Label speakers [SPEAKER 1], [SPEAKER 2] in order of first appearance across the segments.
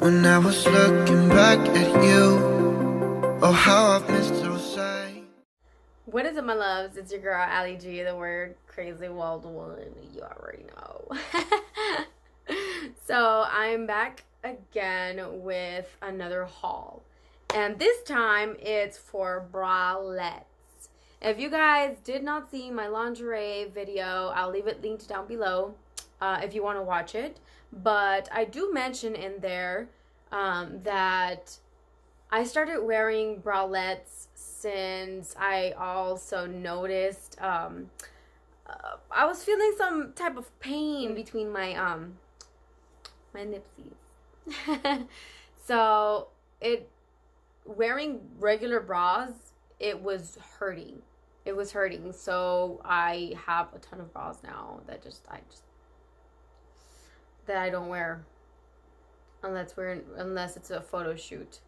[SPEAKER 1] When I was looking back at you, oh how I've missed those sights.
[SPEAKER 2] What is up, my loves? It's your girl Ali G, the word crazy wild one. You already know. So I'm back again with another haul, and this time it's for bralettes. If you guys did not see my lingerie video, I'll leave it linked down below if you want to watch it. But I do mention in there that I started wearing bralettes since I also noticed I was feeling some type of pain between my my nipsies. So wearing regular bras, it was hurting. It was hurting. So I have a ton of bras now that I don't wear unless it's a photo shoot.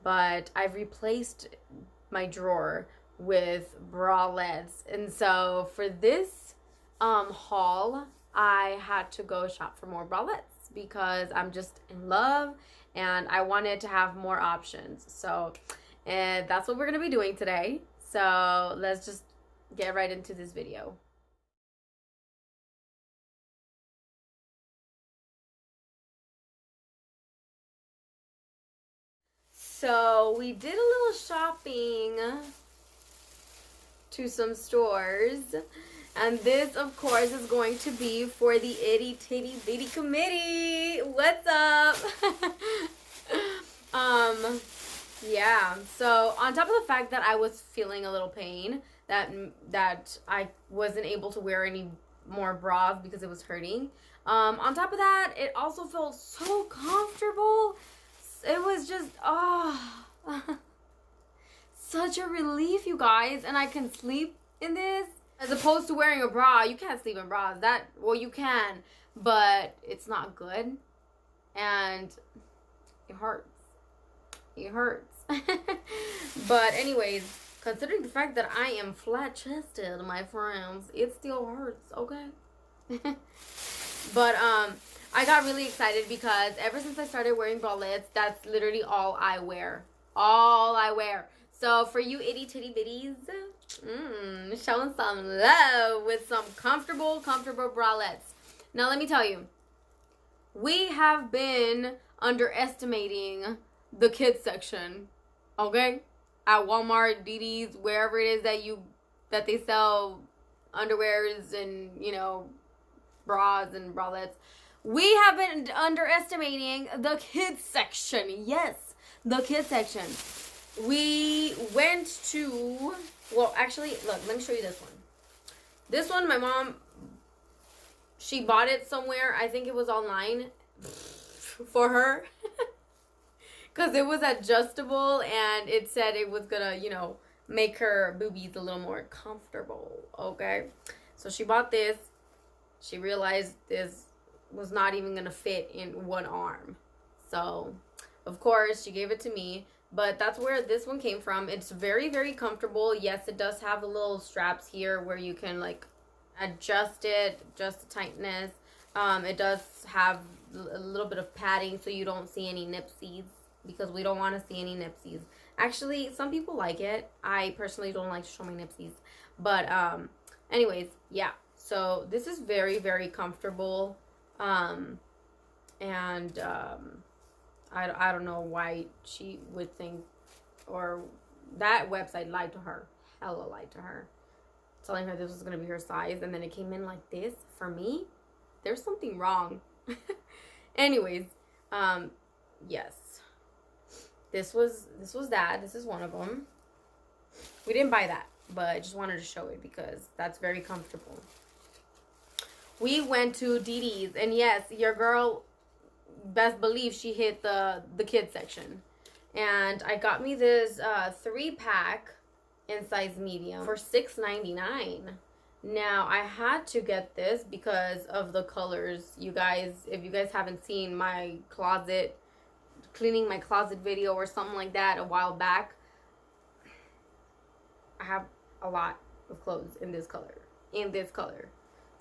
[SPEAKER 2] But I've replaced my drawer with bralettes, and so for this haul I had to go shop for more bralettes because I'm just in love and I wanted to have more options. So and that's what we're gonna be doing today. So let's just get right into this video. So we did a little shopping to some stores, and this of course is going to be for the itty titty bitty committee. What's up? Yeah, so on top of the fact that I was feeling a little pain that I wasn't able to wear any more bras because it was hurting, on top of that, it also felt so comfortable. It was just, such a relief, you guys. And I can sleep in this as opposed to wearing a bra. You can't sleep in bras. Well, you can, but it's not good. And it hurts. It hurts. But anyways, considering the fact that I am flat-chested, my friends, it still hurts, okay? But, I got really excited because ever since I started wearing bralettes, that's literally all I wear. All I wear. So for you itty titty bitties, showing some love with some comfortable bralettes. Now let me tell you, we have been underestimating the kids section, okay? At Walmart, Dudezz, wherever it is that they sell underwears and, you know, bras and bralettes. We have been underestimating the kids section. Yes, the kids section. We went to, well, actually, look, let me show you this one. This one, my mom, she bought it somewhere. I think it was online for her. Because it was adjustable and it said it was going to, you know, make her boobies a little more comfortable. Okay. So she bought this. She realized this was not even gonna fit in one arm, so of course she gave it to me. But that's where this one came from. It's very, very comfortable. Yes, it does have the little straps here where you can like adjust the tightness. It does have a little bit of padding so you don't see any nipsies, because we don't want to see any nipsies. Actually, some people like it. I personally don't like to show my nipsies, but anyways, yeah, so this is very, very comfortable. I don't know why she would think, or that website lied to her. Hella lied to her, telling her this was gonna be her size, and then it came in like this for me. There's something wrong. Anyways, yes, this was that. This is one of them. We didn't buy that, but I just wanted to show it because that's very comfortable. We went to Dudezz, and yes, your girl, best believe she hit the kids section. And I got me this 3-pack in size medium for $6.99. Now, I had to get this because of the colors. You guys, if you guys haven't seen my cleaning my closet video or something like that a while back, I have a lot of clothes in this color.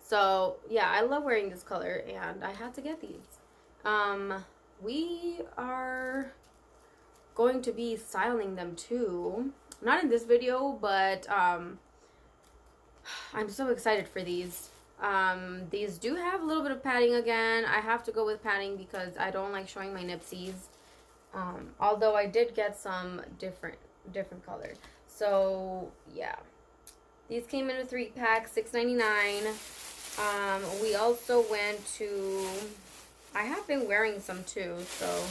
[SPEAKER 2] So yeah, I love wearing this color and I had to get these. we are going to be styling them too. Not in this video, but I'm so excited for these. These do have a little bit of padding again. I have to go with padding because I don't like showing my nipsies. Although I did get some different colors. So yeah, these came in a 3-pack, $6.99. We also went to, I have been wearing some too, so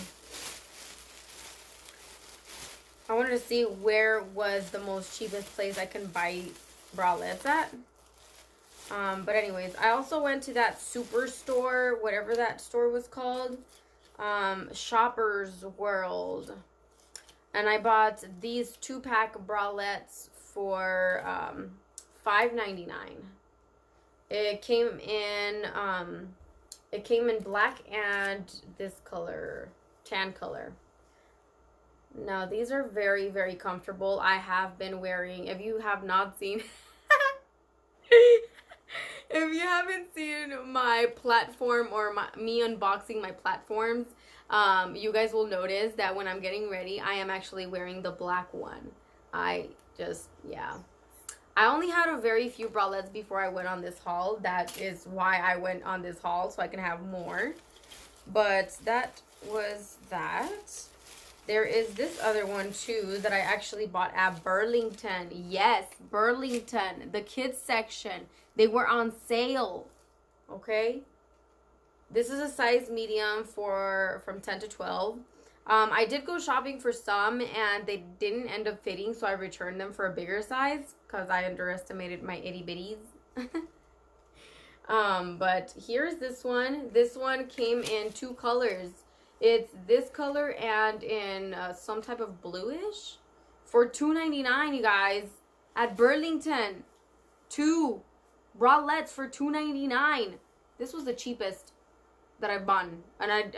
[SPEAKER 2] I wanted to see where was the most cheapest place I can buy bralettes at. But anyways, I also went to that superstore, whatever that store was called, Shoppers World, and I bought these 2-pack bralettes for $5.99. It came in black and this color, tan color. Now these are very, very comfortable. I have been wearing, if you have not seen if you haven't seen my platform or me unboxing my platforms, you guys will notice that when I'm getting ready, I am actually wearing the black one. Yeah. I only had a very few bralettes before I went on this haul. That is why I went on this haul, so I can have more. But that was that. There is this other one too that I actually bought at Burlington. Yes, Burlington, the kids section. They were on sale. Okay. This is a size medium from 10 to 12. I did go shopping for some and they didn't end up fitting, so I returned them for a bigger size because I underestimated my itty bitties. But here's this one. This one came in 2 colors. It's this color and in some type of bluish for $2.99, you guys, at Burlington. 2 bralettes for $2.99. This was the cheapest that I've bought, and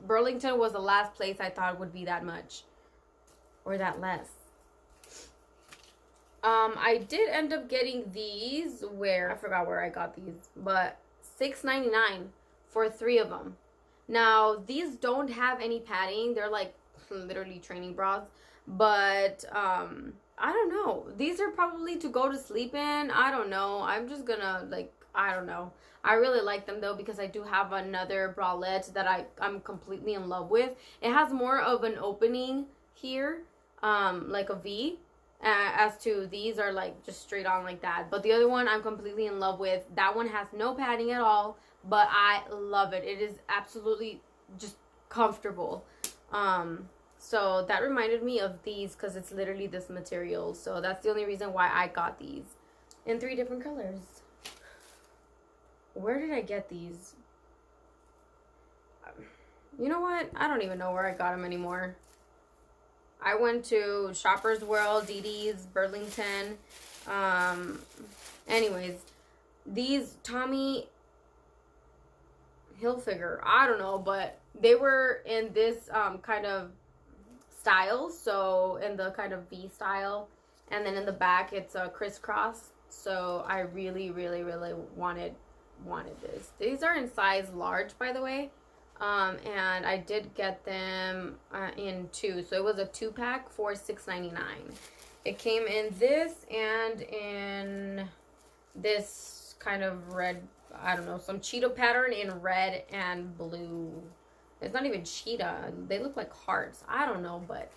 [SPEAKER 2] Burlington was the last place I thought would be that much or that less. I did end up getting these I forgot where I got these, but $6.99 for 3 of them. Now these don't have any padding. They're like literally training bras, but I don't know. These are probably to go to sleep in. I don't know. I'm just gonna I don't know. I really like them though because I do have another bralette that I'm completely in love with. It has more of an opening here, like a V, as to these are like just straight on like that. But the other one I'm completely in love with. That one has no padding at all, but I love it. It is absolutely just comfortable. So that reminded me of these because it's literally this material. So that's the only reason why I got these in 3 different colors. Where did I get these? You know what? I don't even know where I got them anymore. I went to Shoppers World, Dudezz, Burlington. Anyways, these Tommy Hilfiger, I don't know, but they were in this kind of style. So in the kind of V style, and then in the back it's a crisscross. So I really, really, really wanted this. These are in size large, by the way, and I did get them in 2, so it was a 2-pack for $6.99. It came in this and in this kind of red, I don't know, some cheetah pattern in red and blue. It's not even cheetah, they look like hearts. I don't know, but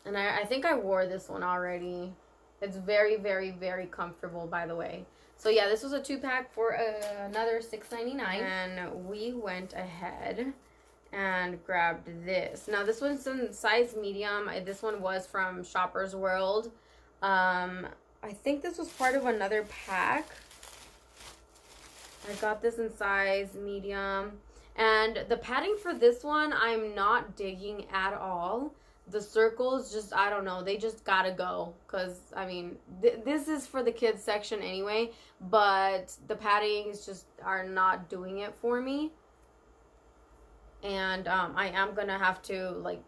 [SPEAKER 2] and I think I wore this one already. It's very, very, very comfortable, by the way. So yeah, this was a 2-pack for another $6.99, and we went ahead and grabbed this. Now this one's in size medium. This one was from Shoppers World. I think this was part of another pack. I got this in size medium, and the padding for this one I'm not digging at all. The circles, just, I don't know, they just gotta go, because I mean this is for the kids section anyway, but the paddings just are not doing it for me. And I am gonna have to, like,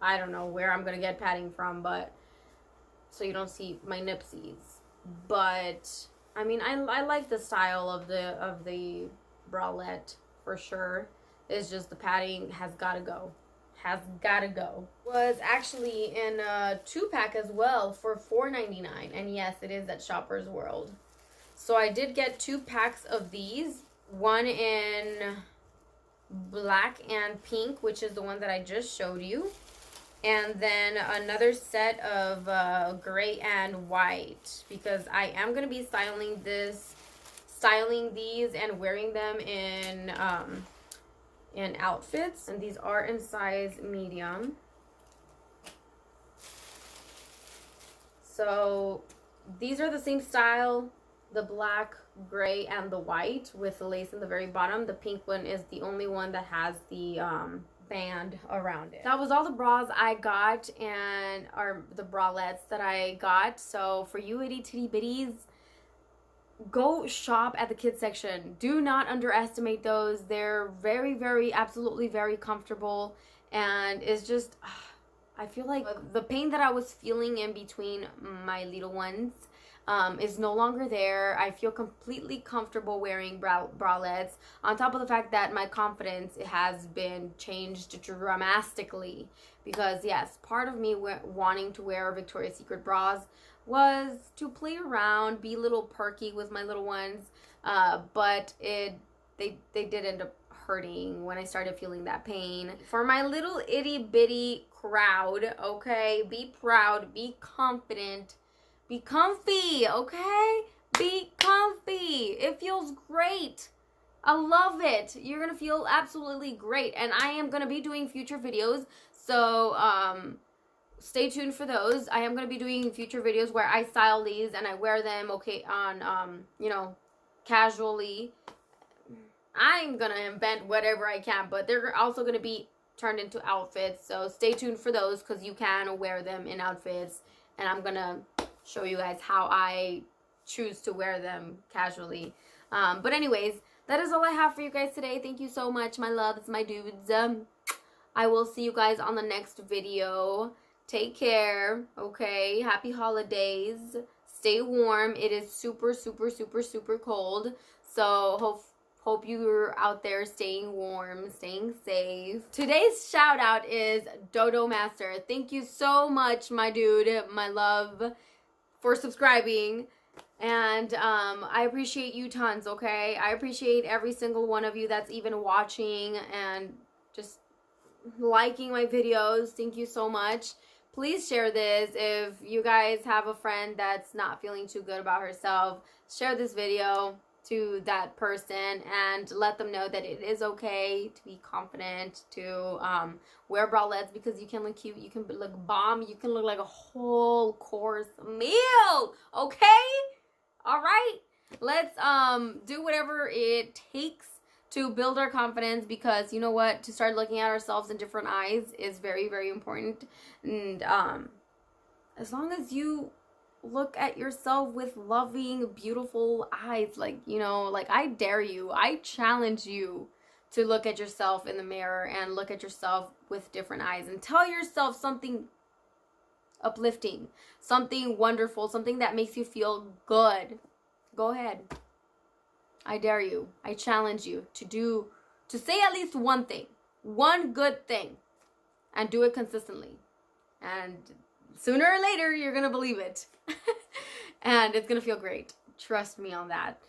[SPEAKER 2] I don't know where I'm gonna get padding from, but so you don't see my nipsies. But I mean, I like the style of the bralette for sure. It's just the padding has gotta go. Has gotta go. Was actually in a 2-pack as well for $4.99. And yes, it is at Shoppers World. So I did get 2 packs of these. One in black and pink, which is the one that I just showed you. And then another set of gray and white, because I am going to be styling these and wearing them in outfits. And these are in size medium. So these are the same style, the black, gray, and the white with the lace in the very bottom. The pink one is the only one that has the band around it. That was all the bras I got, and or the bralettes that I got. So for you itty titty bitties, go shop at the kids section. Do not underestimate those. They're very, very, absolutely very comfortable, and it's just I feel like the pain that I was feeling in between my little ones is no longer there. I feel completely comfortable wearing bralettes, on top of the fact that my confidence has been changed dramatically, because yes, part of me wanting to wear Victoria's Secret bras was to play around, be a little perky with my little ones, but they did end up hurting when I started feeling that pain. For my little itty bitty crowd, okay, be proud, be confident, be comfy, okay? Be comfy. It feels great. I love it. You're gonna feel absolutely great. And I am gonna be doing future videos, so stay tuned for those. I am gonna be doing future videos where I style these and I wear them, okay, on you know, casually. I'm gonna invent whatever I can, but they're also gonna be turned into outfits. So stay tuned for those, because you can wear them in outfits, and I'm gonna show you guys how I choose to wear them casually. But anyways, that is all I have for you guys today. Thank you so much, my loves, my dudes. I will see you guys on the next video. Take care, okay? Happy holidays. Stay warm. It is super, super, super, super cold. So hope you're out there staying warm, staying safe. Today's shout out is Dodo Master. Thank you so much, my dude, my love, for subscribing. And I appreciate you tons, okay? I appreciate every single one of you that's even watching and just liking my videos. Thank you so much. Please share this. If you guys have a friend that's not feeling too good about herself, share this video to that person and let them know that it is okay to be confident, to wear bralettes, because you can look cute, you can look bomb, you can look like a whole course meal, okay? All right, let's do whatever it takes to build our confidence, because you know what, to start looking at ourselves in different eyes is very, very important. And as long as you look at yourself with loving, beautiful eyes, like, you know, like, I dare you, I challenge you to look at yourself in the mirror and look at yourself with different eyes and tell yourself something uplifting, something wonderful, something that makes you feel good. Go ahead. I dare you, I challenge you to say at least one thing, one good thing, and do it consistently. And sooner or later, you're gonna believe it. And it's gonna feel great. Trust me on that.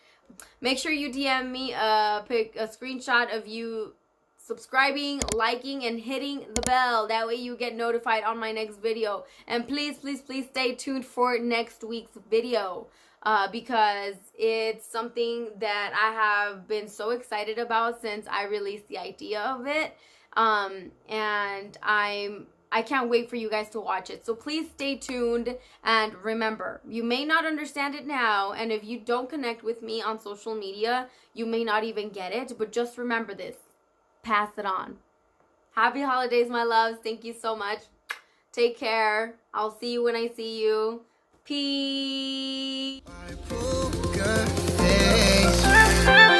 [SPEAKER 2] Make sure you DM me a screenshot of you subscribing, liking, and hitting the bell. That way you get notified on my next video. And please, please, please stay tuned for next week's video, because it's something that I have been so excited about since I released the idea of it. And I can't wait for you guys to watch it. So please stay tuned, and remember, you may not understand it now, and if you don't connect with me on social media, you may not even get it, but just remember this. Pass it on. Happy holidays, my loves. Thank you so much. Take care. I'll see you when I see you. Peace.
[SPEAKER 1] My poker face.